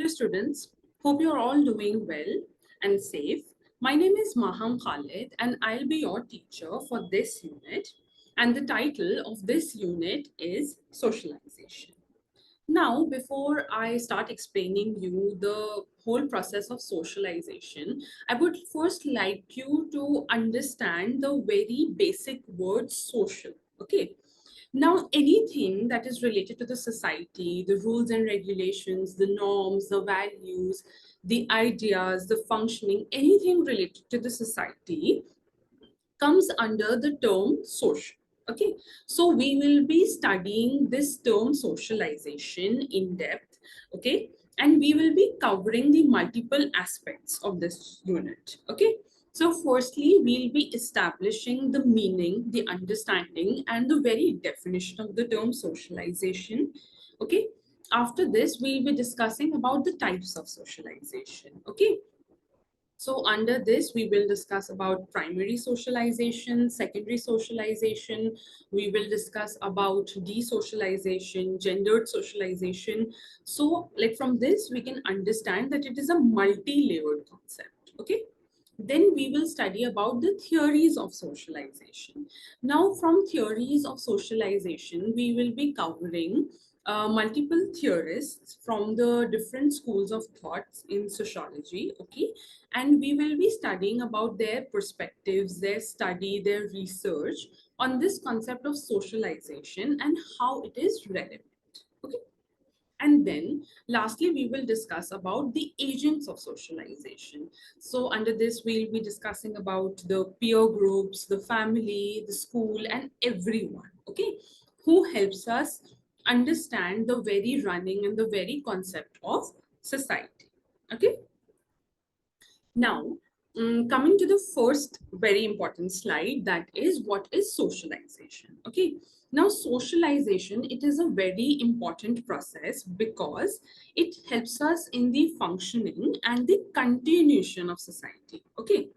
Dear students, hope you're all doing well and safe. My name is Maham Khalid and I'll be your teacher for this unit. And the title of this unit is Socialization. Now, before I start explaining you the whole process of socialization, I would first like you to understand the very basic word social. Okay. Now, anything that is related to the society, the rules and regulations, the norms, the values, the ideas, the functioning, anything related to the society comes under the term social. Okay, so we will be studying this term socialization in depth. Okay, and we will be covering the multiple aspects of this unit. Okay, so firstly, we'll be establishing the meaning, the understanding, and the very definition of the term socialization. Okay, after this, we'll be discussing about the types of socialization. Okay, so under this, we will discuss about primary socialization, secondary socialization. We will discuss about desocialization, gendered socialization. So like from this, we can understand that it is a multi-layered concept, okay? Then we will study about the theories of socialization. Now from theories of socialization, we will be covering multiple theorists from the different schools of thoughts in sociology, okay? And we will be studying about their perspectives, their study, their research on this concept of socialization and how it is relevant, okay? And then lastly, we will discuss about the agents of socialization. So under this, we'll be discussing about the peer groups, the family, the school, and everyone, okay, who helps us understand the very running and the very concept of society, okay? Now, coming to the first very important slide, that is what is socialization. Okay. Now, socialization, it is a very important process because it helps us in the functioning and the continuation of society. Okay.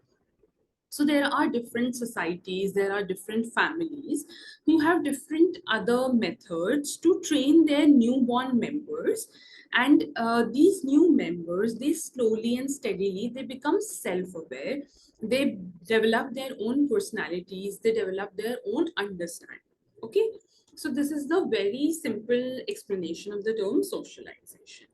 So there are different societies, there are different families who have different other methods to train their newborn members. And these new members, they slowly and steadily, they become self-aware. They develop their own personalities, they develop their own understanding. Okay. So this is the very simple explanation of the term socialization.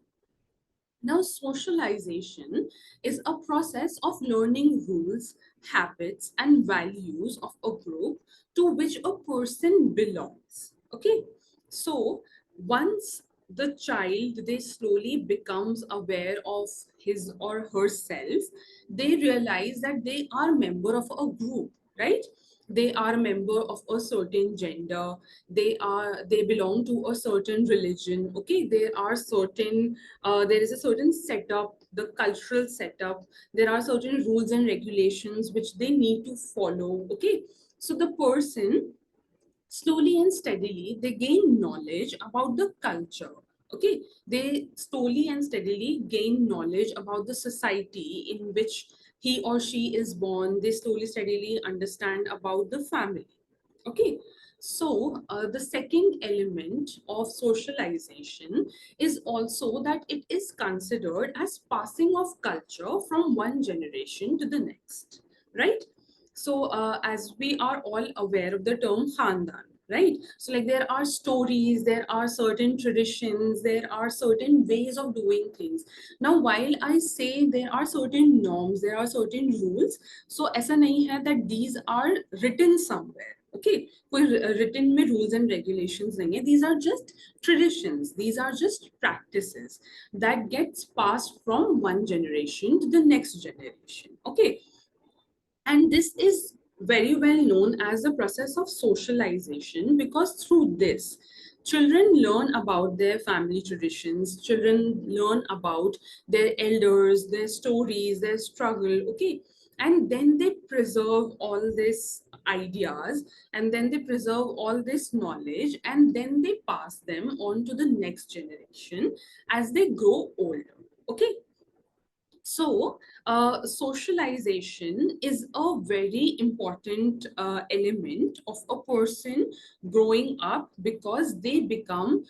Now, socialization is a process of learning rules, habits, and values of a group to which a person belongs. Okay, so once the child they slowly becomes aware of his or herself, they realize that they are member of a group, right? They are a member of a certain gender, they belong to a certain religion. Okay, there is a certain setup, the cultural setup. There are certain rules and regulations which they need to follow. Okay, so the person slowly and steadily they gain knowledge about the culture. Okay, they slowly and steadily gain knowledge about the society in which he or she is born. They slowly steadily understand about the family. Okay, so the second element of socialization is also that it is considered as passing of culture from one generation to the next, right? So as we are all aware of the term khandan, right? So like there are stories, there are certain traditions, there are certain ways of doing things. Now while I say there are certain norms, there are certain rules, so ऐसा नहीं है that these are written somewhere. Okay, कोई written में rules and regulations नहीं है. These are just traditions, these are just practices that gets passed from one generation to the next generation. Okay, and this is very well known as the process of socialization because through this, children learn about their family traditions, children learn about their elders, their stories, their struggle, okay? And then they preserve all these ideas, and then they preserve all this knowledge, and then they pass them on to the next generation as they grow older, okay? So, socialization is a very important element of a person growing up, because they become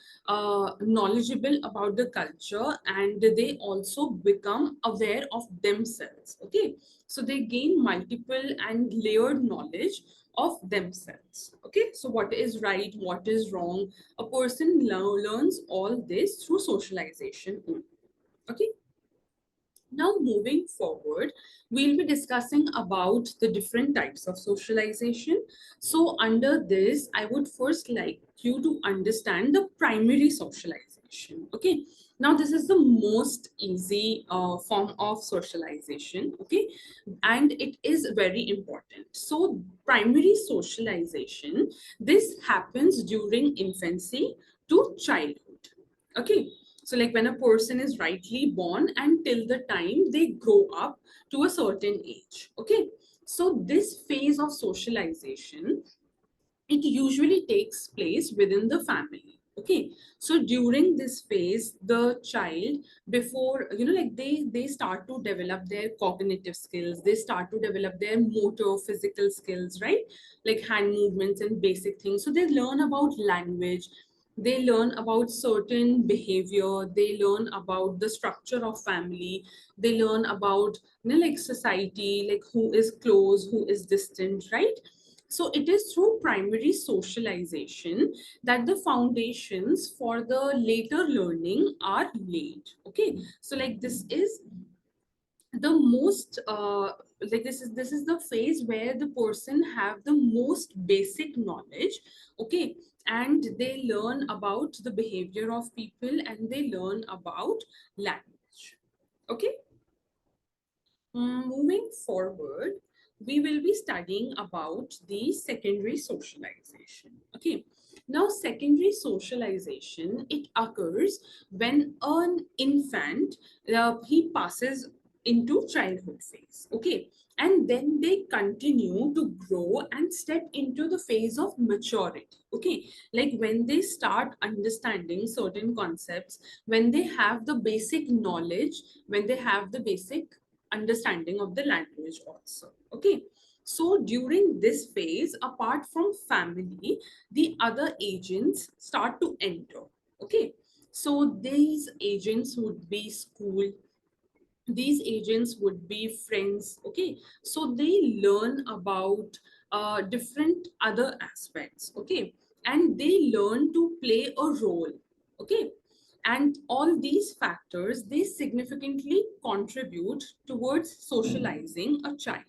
knowledgeable about the culture, and they also become aware of themselves. Okay, so they gain multiple and layered knowledge of themselves. Okay, so what is right, what is wrong, a person learns all this through socialization only. Okay, now, moving forward, we'll be discussing about the different types of socialization. So, under this, I would first like you to understand the primary socialization. Okay. Now, this is the most easy form of socialization. Okay. And it is very important. So, primary socialization, this happens during infancy to childhood. Okay, so like when a person is rightly born and till the time they grow up to a certain age. Okay, so this phase of socialization, it usually takes place within the family. Okay, so during this phase, the child, before like they start to develop their cognitive skills, they start to develop their motor physical skills, right? Like hand movements and basic things. So they learn about language, they learn about certain behavior, they learn about the structure of family, they learn about like society, like who is close, who is distant, right? So it is through primary socialization that the foundations for the later learning are laid. Okay, so like this is the most like this is the phase where the person have the most basic knowledge. Okay, and they learn about the behavior of people, and they learn about language. Okay. Moving forward, we will be studying about the secondary socialization. Okay. Now, secondary socialization, it occurs when an infant he passes into childhood phase. Okay, and then they continue to grow and step into the phase of maturity. Okay, like when they start understanding certain concepts, when they have the basic knowledge, when they have the basic understanding of the language also. Okay, so during this phase, apart from family, the other agents start to enter. Okay, so these agents would be school, these agents would be friends. Okay, so they learn about different other aspects. Okay, and they learn to play a role. Okay, and all these factors, they significantly contribute towards socializing a child.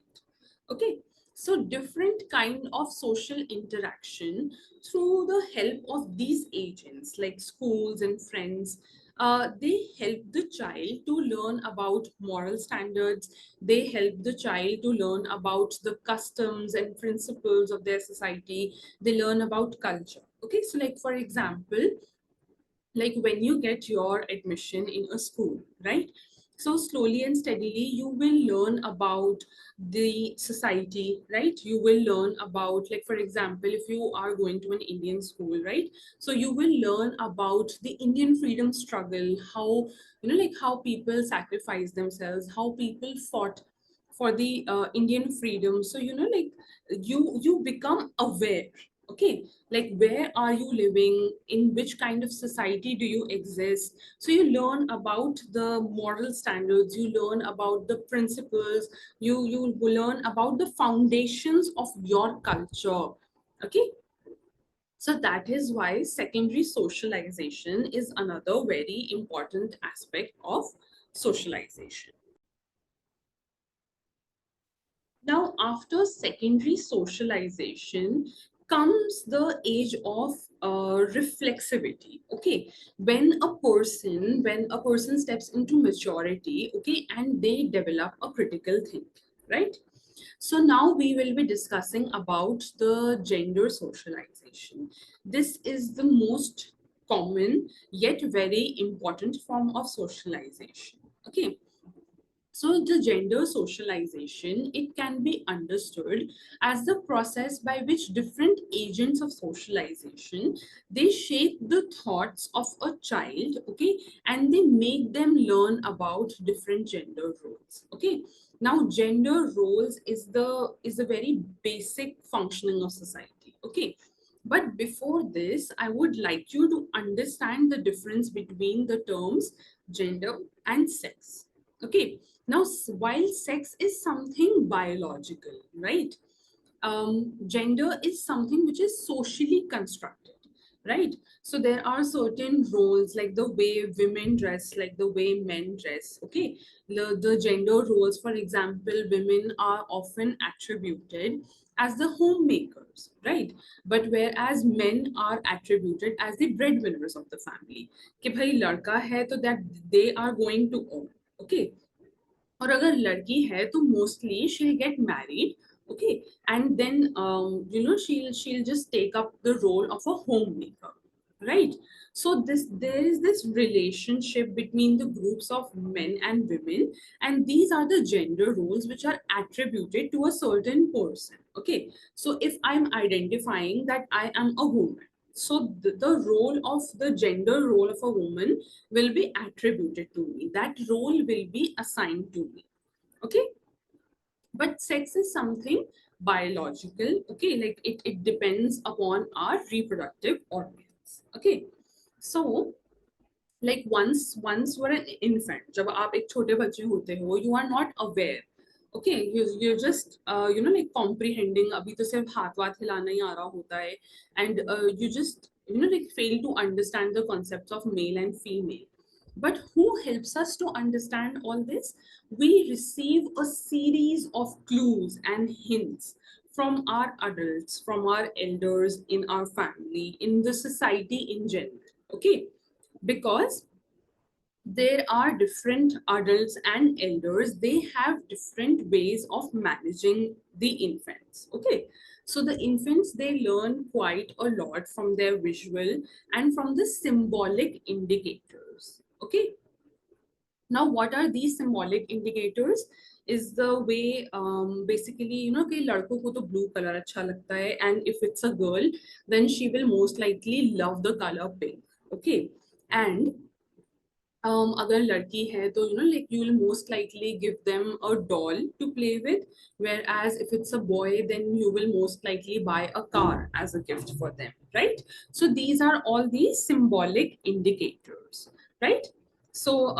Okay, so different kind of social interaction through the help of these agents like schools and friends, they help the child to learn about moral standards, they help the child to learn about the customs and principles of their society, they learn about culture. Okay, so like for example, like when you get your admission in a school, right? So slowly and steadily you will learn about the society, right? You will learn about, like for example, if you are going to an Indian school, right? So you will learn about the Indian freedom struggle, how like how people sacrifice themselves, how people fought for the Indian freedom. So like you become aware. Okay, like where are you living, in which kind of society do you exist. So you learn about the moral standards, you learn about the principles, you learn about the foundations of your culture. Okay, so that is why secondary socialization is another very important aspect of socialization. Now, after secondary socialization comes the age of reflexivity. Okay, when a person steps into maturity, okay, and they develop a critical thinking, right? So now we will be discussing about the gender socialization. This is the most common yet very important form of socialization. Okay, So the gender socialization, it can be understood as the process by which different agents of socialization, they shape the thoughts of a child, okay, and they make them learn about different gender roles. Okay. Now gender roles is the very basic functioning of society. Okay. But before this, I would like you to understand the difference between the terms gender and sex. Okay. Now, while sex is something biological, right? Gender is something which is socially constructed, right? So there are certain roles, like the way women dress, like the way men dress. Okay, the gender roles, for example, women are often attributed as the homemakers, right? But whereas men are attributed as the breadwinners of the family. कि भाई लड़का है तो that they are going to earn. Okay, और अगर लड़की है तो mostly she'll get married, okay, and then she'll just take up the role of a homemaker, right? So there is this relationship between the groups of men and women, and these are the gender roles which are attributed to a certain person. Okay, so if I'm identifying that I am a woman, so the role of the gender role of a woman will be attributed to me. That role will be assigned to me. Okay. But sex is something biological. Okay. Like it depends upon our reproductive organs. Okay. So like once you're an infant, जब आप एक छोटे बच्चे होते हो, you are not aware. Okay, you're just like comprehending. अभी तो सिर्फ हाथ वाथ हिलाना ही आ रहा होता है, and you just like fail to understand the concepts of male and female. But who helps us to understand all this? We receive a series of clues and hints from our adults, from our elders in our family, in the society in general. Okay, because there are different adults and elders, they have different ways of managing the infants. Okay, so the infants, they learn quite a lot from their visual and from the symbolic indicators. Okay, now what are these symbolic indicators? Is the way basically कि लड़कों को तो blue color अच्छा लगता है, and if it's a girl, then she will most likely love the color pink. Okay, and अगर लड़की है तो like you will most likely give them a doll to play with, whereas if it's a boy, then you will most likely buy a car as a gift for them, right? So these are all these symbolic indicators, right? So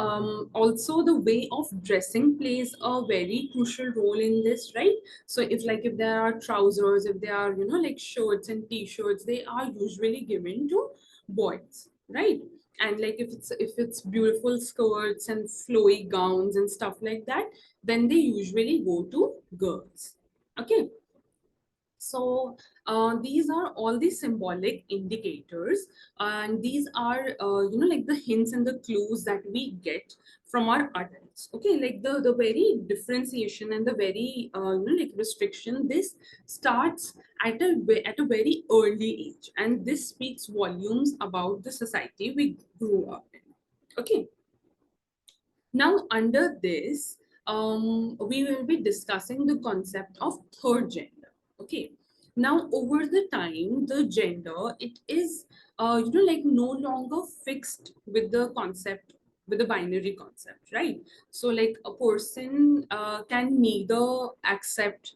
also the way of dressing plays a very crucial role in this, right? So if there are trousers, if there are like shirts and t-shirts, they are usually given to boys, right? And like if it's beautiful skirts and flowy gowns and stuff like that, then they usually go to girls. Okay, so these are all the symbolic indicators, and these are like the hints and the clues that we get from our adults. Okay, like the very differentiation and the very like restriction, this starts at a very early age, and this speaks volumes about the society we grew up in. Okay, now, under this, we will be discussing the concept of third gender. Okay. Now, over the time, the gender, it is, like no longer fixed with the concept, with the binary concept, right? So, like a person can neither accept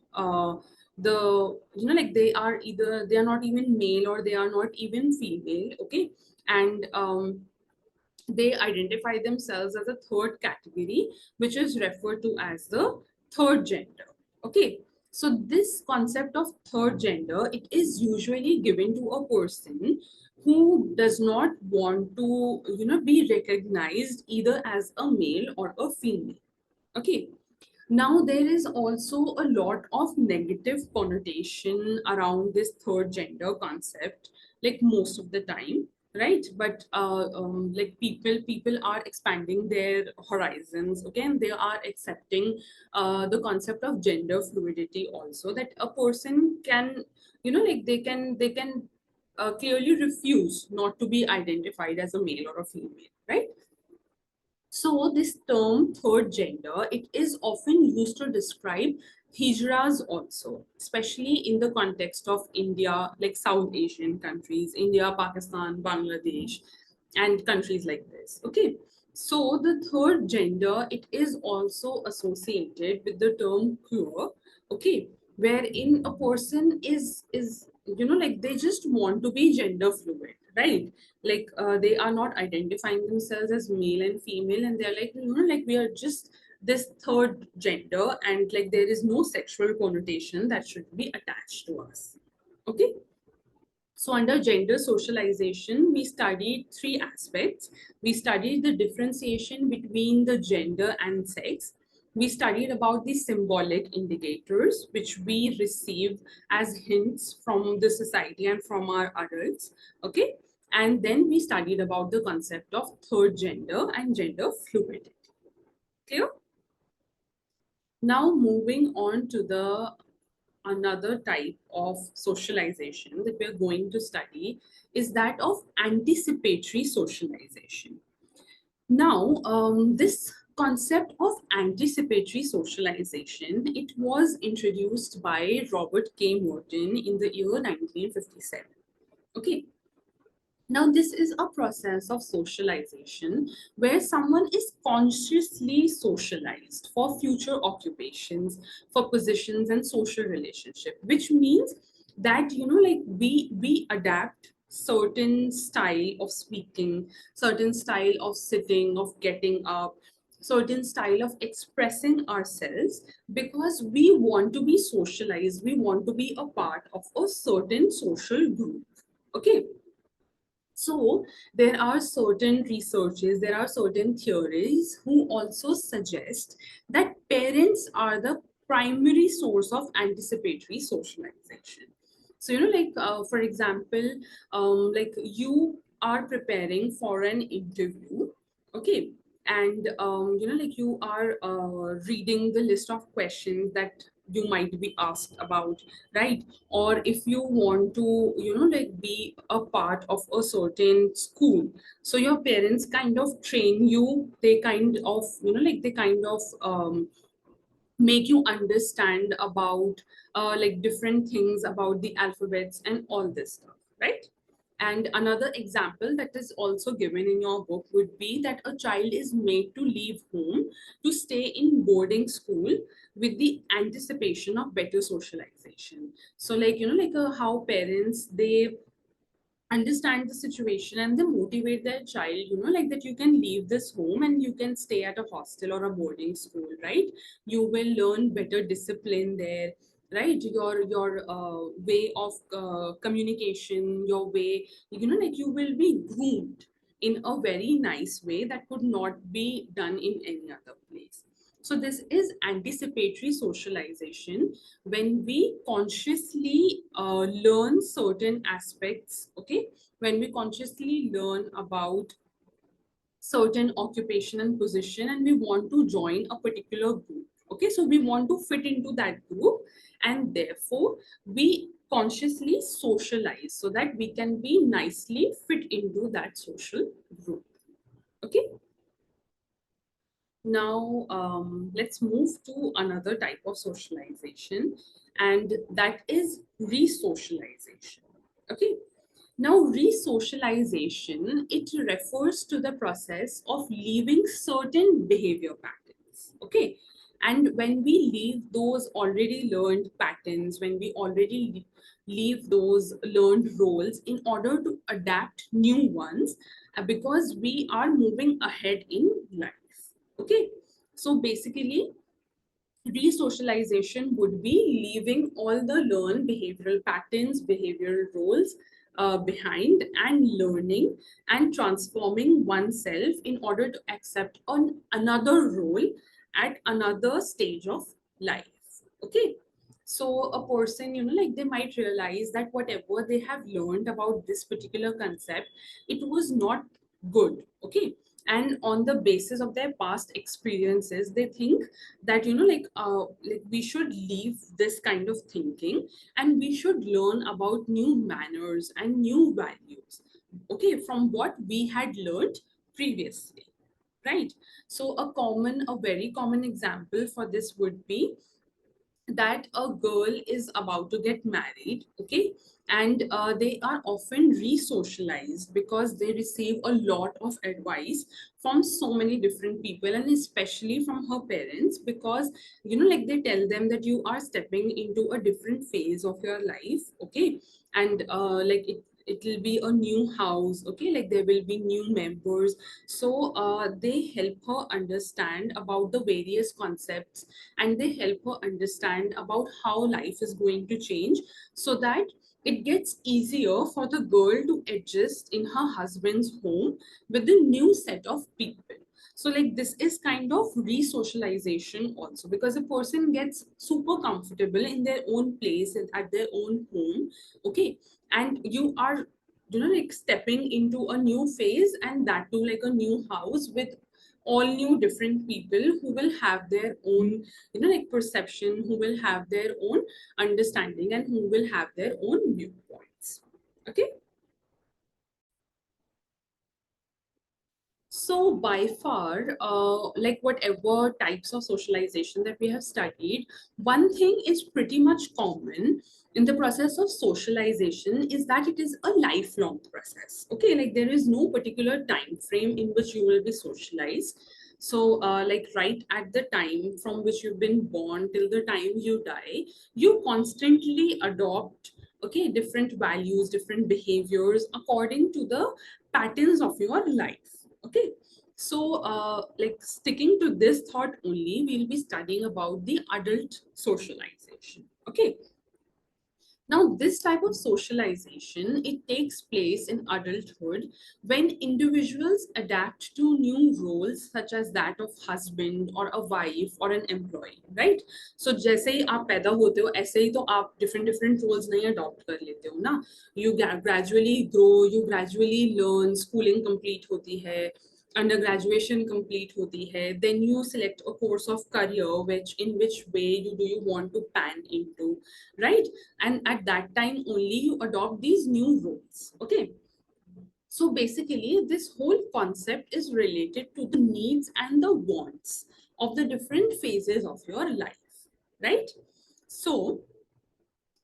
like they are not even male or they are not even female. Okay. And they identify themselves as a third category, which is referred to as the third gender. Okay, so this concept of third gender, it is usually given to a person who does not want to be recognized either as a male or a female. Okay, now, there is also a lot of negative connotation around this third gender concept, like most of the time, right? But like people are expanding their horizons. Again, they are accepting the concept of gender fluidity also. That a person can, like they can clearly refuse not to be identified as a male or a female, right? So this term third gender, it is often used to describe hijras also, especially in the context of India, like South Asian countries, India, Pakistan, Bangladesh, and countries like this. Okay. So the third gender, it is also associated with the term queer, okay, wherein a person is like they just want to be gender fluid, right? Like they are not identifying themselves as male and female, and they're like, like we are just this third gender, and like there is no sexual connotation that should be attached to us. Okay. So under gender socialization, we studied three aspects. We studied the differentiation between the gender and sex. We studied about the symbolic indicators which we receive as hints from the society and from our adults. Okay. And then we studied about the concept of third gender and gender fluidity. Clear? Now moving on to the another type of socialization that we're going to study is that of anticipatory socialization. Now, this concept of anticipatory socialization, it was introduced by Robert K. Morton in the year 1957. Okay, now, this is a process of socialization where someone is consciously socialized for future occupations, for positions and social relationship, which means that like we adapt certain style of speaking, certain style of sitting, of getting up, certain style of expressing ourselves because we want to be socialized, we want to be a part of a certain social group. Okay, so there are certain researches, there are certain theories who also suggest that parents are the primary source of anticipatory socialization. So like for example, like you are preparing for an interview, okay, and like you are reading the list of questions that you might be asked about, right? Or if you want to like be a part of a certain school, so your parents kind of train you, they kind of like they kind of make you understand about like different things about the alphabets and all this stuff, right? And another example that is also given in your book would be that a child is made to leave home to stay in boarding school with the anticipation of better socialization. So like like how parents, they understand the situation and they motivate their child, like that you can leave this home and you can stay at a hostel or a boarding school, right? You will learn better discipline there, right? Your way of communication, your way, like you will be groomed in a very nice way that could not be done in any other place. So this is anticipatory socialization, when we consciously learn certain aspects, okay, when we consciously learn about certain occupation and position and we want to join a particular group, okay, so we want to fit into that group, and therefore we consciously socialize so that we can be nicely fit into that social group. Okay. Now, let's move to another type of socialization, and that is re-socialization. Okay. Now, re-socialization, it refers to the process of leaving certain behavior patterns. Okay. And when we leave those already learned patterns, when we already leave those learned roles in order to adapt new ones, because we are moving ahead in life. Okay, so basically, re-socialization would be leaving all the learned behavioral patterns, behavioral roles behind, and learning and transforming oneself in order to accept another role at another stage of life. Okay, so a person, like they might realize that whatever they have learned about this particular concept, it was not good. Okay, and on the basis of their past experiences, they think that like we should leave this kind of thinking and we should learn about new manners and new values, okay, from what we had learned previously. right? So a very common example for this would be that a girl is about to get married, okay, and they are often re-socialized because they receive a lot of advice from so many different people, and especially from her parents, because like they tell them that you are stepping into a different phase of your life, okay, and like it will be a new house, okay, like there will be new members. So they help her understand about the various concepts, and they help her understand about how life is going to change, so that it gets easier for the girl to adjust in her husband's home with the new set of people. So like this is kind of re-socialization also, because a person gets super comfortable in their own place and at their own home, okay, and you are like stepping into a new phase, and that too like a new house with all new different people who will have their own like perception, who will have their own understanding, and who will have their own viewpoints, okay. So by far, like whatever types of socialization that we have studied, one thing is pretty much common in the process of socialization is that it is a lifelong process. Okay, like there is no particular time frame in which you will be socialized. So, like right at the time from which you've been born till the time you die, you constantly adopt, okay, different values, different behaviors according to the patterns of your life. Okay, so like sticking to this thought only, we'll be studying about the adult socialization. Okay, now this type of socialization, it takes place in adulthood when individuals adapt to new roles such as that of husband or a wife or an employee, right? So जैसे ही आप पैदा होते हो ऐसे ही तो आप different different roles नहीं adopt कर लेते हो ना. You gradually grow, you gradually learn, schooling complete होती है, under graduation complete hoti hai, then you select a course of career which in which way you want to pan into, right? And at that time only you adopt these new roles, okay. So basically this whole concept is related to the needs and the wants of the different phases of your life, right? So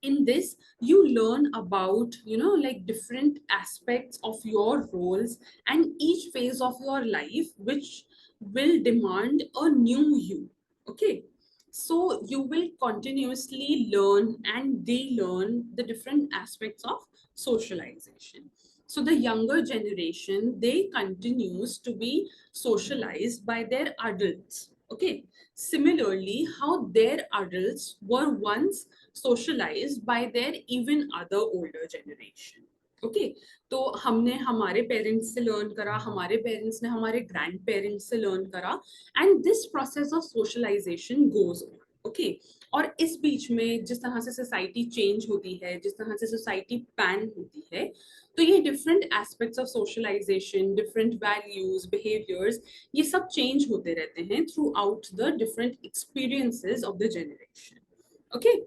in this you learn about like different aspects of your roles and each phase of your life which will demand a new you, okay. So you will continuously learn and they learn the different aspects of socialization. So the younger generation, they continues to be socialized by their adults, okay. Similarly, how their adults were once socialized by their even other older generation, okay. तो हमने हमारे parents से learn करा, हमारे parents ने हमारे grandparents से learn करा, and this process of socialisation goes on, okay. और इस बीच में जिस तरह से सोसाइटी चेंज होती है, जिस तरह से सोसाइटी पैन होती है, तो ये different aspects of socialisation, different values, behaviours, ये सब चेंज होते रहते हैं throughout the different experiences of the generation, okay.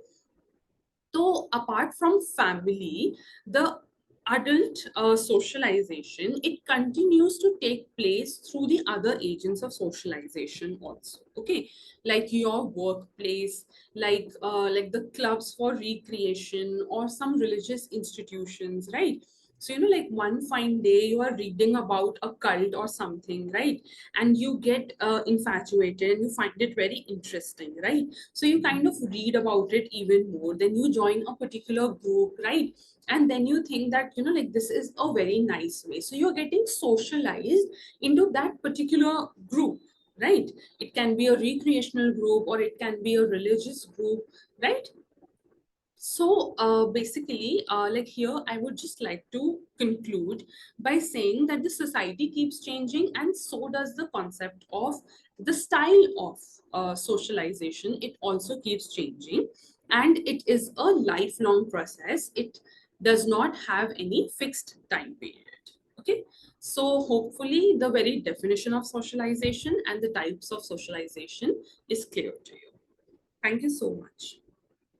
So apart from family, the adult socialization, it continues to take place through the other agents of socialization also, okay, like your workplace, like the clubs for recreation or some religious institutions, right? So like one fine day you are reading about a cult or something, right, and you get infatuated and you find it very interesting, right? So you kind of read about it even more, then you join a particular group, right? And then you think that like this is a very nice way, so you're getting socialized into that particular group, right? It can be a recreational group or it can be a religious group, right? So basically, like here, I would just like to conclude by saying that the society keeps changing, and so does the concept of the style of socialization. It also keeps changing, and it is a lifelong process. It does not have any fixed time period. Okay, so hopefully, the very definition of socialization and the types of socialization is clear to you. Thank you so much.